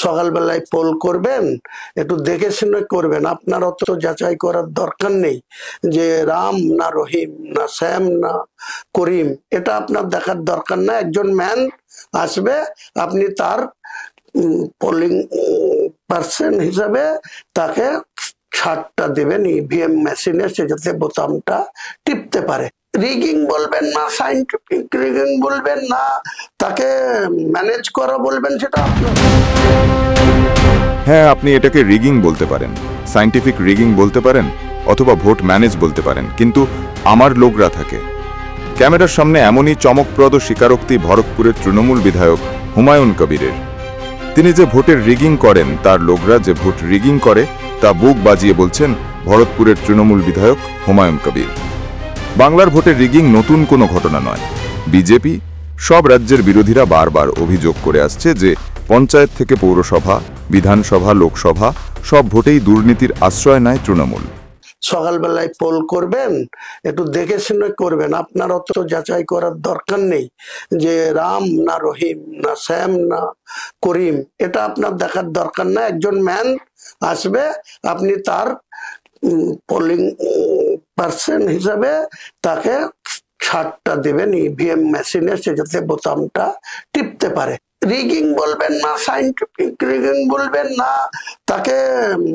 সকালবেলায় পোল করবেন, একটু দেখে শুনে করবেন। আপনার অত যাচাই করার দরকার নেই যে রাম না রহিম না শ্যাম না করিম, এটা আপনার দেখার দরকার না। একজন ম্যান আসবে, আপনি তার পোলিং পার্সন হিসাবে তাকে ছাড়টা দেবেন ইভিএম মেশিনে, সে যাতে বোতামটা টিপতে পারে। রিগিং বলবেন না, সাইন্টিফিক রিগিং বলবেন না, তাকে ম্যানেজ করা বলবেন, সেটা আপনার। হ্যাঁ, আপনি এটাকে রিগিং বলতে পারেন, সাইন্টিফিক রিগিং বলতে পারেন, অথবা ভোট ম্যানেজ বলতে পারেন, কিন্তু আমার লোকরা থাকে। ক্যামেরার সামনে এমনই চমকপ্রদ স্বীকারোক্তি ভরতপুরের তৃণমূল বিধায়ক হুমায়ুন কবিরের। তিনি যে ভোটের রিগিং করেন, তার লোকরা যে ভোট রিগিং করে তা বুক বাজিয়ে বলছেন ভরতপুরের তৃণমূল বিধায়ক হুমায়ুন কবির। বাংলার ভোটের রিগিং নতুন কোনো ঘটনা নয়। বিজেপি সব রাজ্যের বিরোধীরা বারবার অভিযোগ করে আসছে যে পঞ্চায়েত থেকে পৌরসভা, বিধানসভা, লোকসভা সব ভোটেই দুর্নীতির আশ্রয় নেয় তৃণমূল। সকালবেলায় পোল করবেন, একটু দেখে শুনে করবেন। আপনার অত যাচাই করার দরকার নেই যে রাম না রহিম না শ্যাম না করিম, এটা আপনার দেখার দরকার না। একজন ম্যান আসবে, আপনি তার পোলিং পার্সন হিসাবে তাকে ছাড়টা দেবেন ইভিএম মেশিনে, সে যাতে বোতামটা টিপতে পারে। রিগিং বলবেন না, সাইন্টিফিক রিগিং বলবেন না, তাকে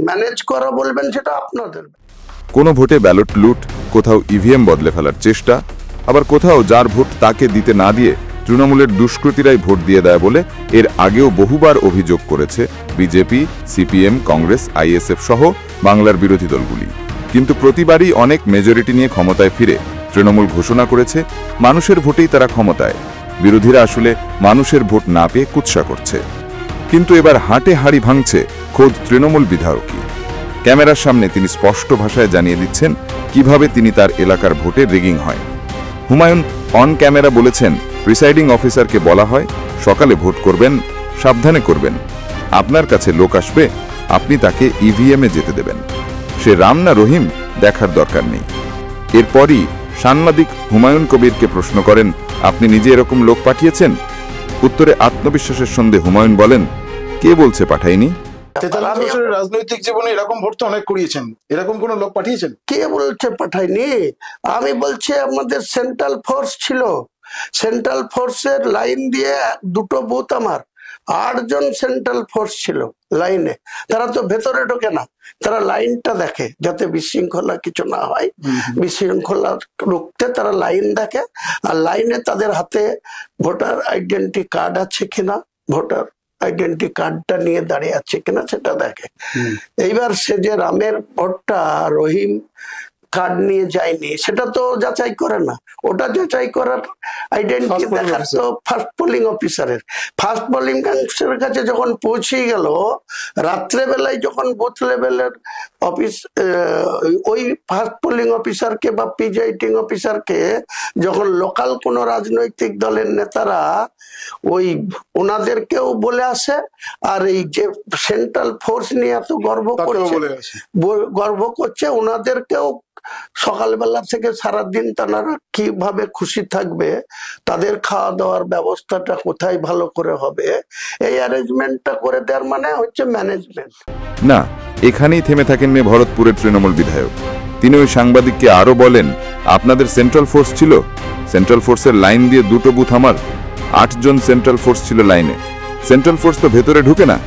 ম্যানেজ করা বলবেন, সেটা আপনাদের। কোনো ভোটে ব্যালট লুট, কোথাও ইভিএম বদলে ফেলার চেষ্টা, আবার কোথাও যার ভোট তাকে দিতে না দিয়ে তৃণমূলের দুষ্কৃতীরাই ভোট দিয়ে দেয় বলে এর আগেও বহুবার অভিযোগ করেছে বিজেপি, সিপিএম, কংগ্রেস, আইএসএফ সহ বাংলার বিরোধী দলগুলি। কিন্তু প্রতিবারই অনেক মেজরিটি নিয়ে ক্ষমতায় ফিরে তৃণমূল ঘোষণা করেছে মানুষের ভোটেই তারা ক্ষমতায়। বিরোধীরা আসলে মানুষের ভোট না পেয়ে কুৎসা করছে। কিন্তু এবার হাটে হাড়ি ভাঙছে খোদ তৃণমূল বিধায়কই। ক্যামেরার সামনে তিনি স্পষ্ট ভাষায় জানিয়ে দিচ্ছেন কিভাবে তিনি তার এলাকার ভোটে রিগিং হয়। হুমায়ুন অন ক্যামেরা বলেছেন, প্রিসাইডিং অফিসারকে বলা হয় সকালে ভোট করবেন, সাবধানে করবেন। আপনার কাছে লোক আসবে, আপনি তাকে ইভিএমে যেতে দেবেন। সে রাম না রহিম দেখার দরকার নেই। এরপরই সাংবাদিক হুমায়ুন কবিরকে প্রশ্ন করেন, আপনি নিজে এরকম লোক পাঠিয়েছেন? উত্তরে আত্মবিশ্বাসের সঙ্গে হুমায়ুন বলেন, কে বলছে পাঠাইনি? রাজনৈতিক জীবনে এরকম ভোট তো অনেক করিয়েছেন, এরকম কোন লোক পাঠিয়েছেন? কে বলছে পাঠাইনি? আমি বলছি আমাদের সেন্ট্রাল ফোর্স ছিল, সেন্ট্রাল ফোর্সের লাইন দিয়ে দুটো বুথ আমার 8 জন সেন্ট্রাল ফোর্স ছিল লাইনে। তারা তো ভেতরে ঢোকে না, তারা লাইনটা দেখে যাতে বিশৃঙ্খলা কিছু না হয়। বিশৃঙ্খলা রুখতে তারা লাইন দেখে, আর লাইনে তাদের হাতে ভোটার আইডেন্টি কার্ড আছে কিনা, ভোটার আইডেন্টি কার্ডটা নিয়ে দাঁড়িয়ে আছে কিনা সেটা দেখে। এইবার সে যে রামের ভোটটা রহিম কার্ড নিয়ে যায়নি সেটা তো যাচাই করে না, ওটা যাচাই করার আইডেন্টি দেখার তো ফার্স্ট পোলিং অফিসারের। ফার্স্ট পোলিং অফিসারের কাছে যখন পৌঁছে গেল, রাত্রেবেলায় যখন বুথ লেভেলের অফিস ওই ফার্স্ট পোলিং অফিসারকে বা প্রিজাইডিং অফিসারকে যখন লোকাল কোনো রাজনৈতিক দলের নেতারা ওই ওনাদেরকেও বলে আসে, আর এই যে সেন্ট্রাল ফোর্স নিয়ে এত গর্ব করছে ওনাদেরকেও সকালবেলা থেকে সারাদিন তারা কিভাবে খুশি থাকবে, তাদের খাওয়া দাওয়ার ব্যবস্থাটা কোথায় ভালো করে হবে, এই অ্যারেঞ্জমেন্টটা করে দেওয়ার মানে হচ্ছে ম্যানেজমেন্ট। না, এখানেই থেমে থাকেননি ভরতপুরের তৃণমূল বিধায়ক। তিনি ওই সাংবাদিককে আরো বলেন, আপনাদের সেন্ট্রাল ফোর্স ছিল, সেন্ট্রাল ফোর্সের লাইন দিয়ে দুটো বুথ আমার, 8 জন সেন্ট্রাল ফোর্স ছিল লাইনে। সেন্ট্রাল ফোর্স তো ভেতরে ঢুকে না,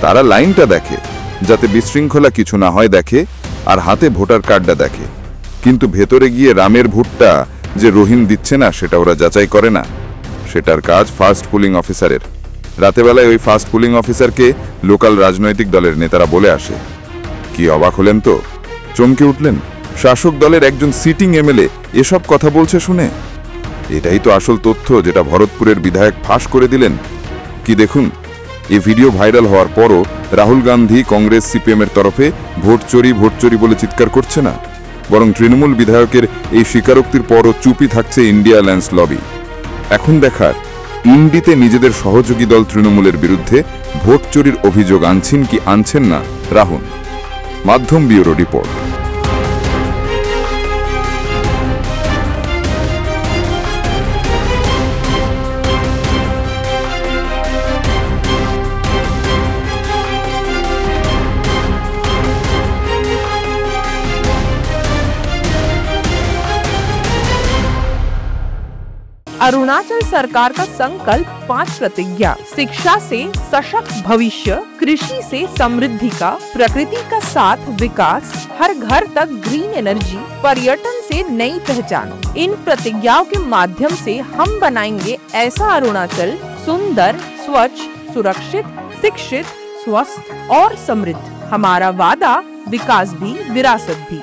তারা লাইনটা দেখে যাতে বিশৃঙ্খলা কিছু না হয় দেখে, আর হাতে ভোটার কার্ডটা দেখে। কিন্তু ভেতরে গিয়ে রামের ভোটটা যে রহিম দিচ্ছে না সেটা ওরা যাচাই করে না, সেটার কাজ ফার্স্ট পোলিং অফিসারের। রাতেবেলায় ওই ফার্স্ট পোলিং অফিসারকে লোকাল রাজনৈতিক দলের নেতারা বলে আসে। কি অবাক হলেন তো, চমকে উঠলেন? শাসক দলের একজন সিটিং এমএলএ এসব কথা বলছে শুনে? এটাই তো আসল তথ্য যেটা ভরতপুরের বিধায়ক ফাঁস করে দিলেন। কি দেখুন, এই ভিডিও ভাইরাল হওয়ার পরও রাহুল গান্ধী, কংগ্রেস, সিপিএম এর তরফে ভোট চোরি বলে চিৎকার করছে না, বরং তৃণমূল বিধায়কের এই স্বীকারোক্তির পরও চুপই থাকছে ইন্ডিয়া অ্যালায়েন্স লবি। এখন দেখার ইন্ডিতে নিজেদের সহযোগী দল তৃণমূলের বিরুদ্ধে ভোট চুরির অভিযোগ আনছেন কি আনছেন না রাহুল। মাধ্যম ব্যুরো রিপোর্ট। अरुणाचल सरकार का संकल्प 5 प्रतिज्ञा: शिक्षा से सशक्त भविष्य, कृषि से समृद्धि का, प्रकृति का साथ विकास, हर घर तक ग्रीन एनर्जी, पर्यटन से नई पहचान। इन प्रतिज्ञाओं के माध्यम से हम बनाएंगे ऐसा अरुणाचल सुंदर, स्वच्छ, सुरक्षित, शिक्षित, स्वस्थ और समृद्ध। हमारा वादा, विकास भी विरासत भी।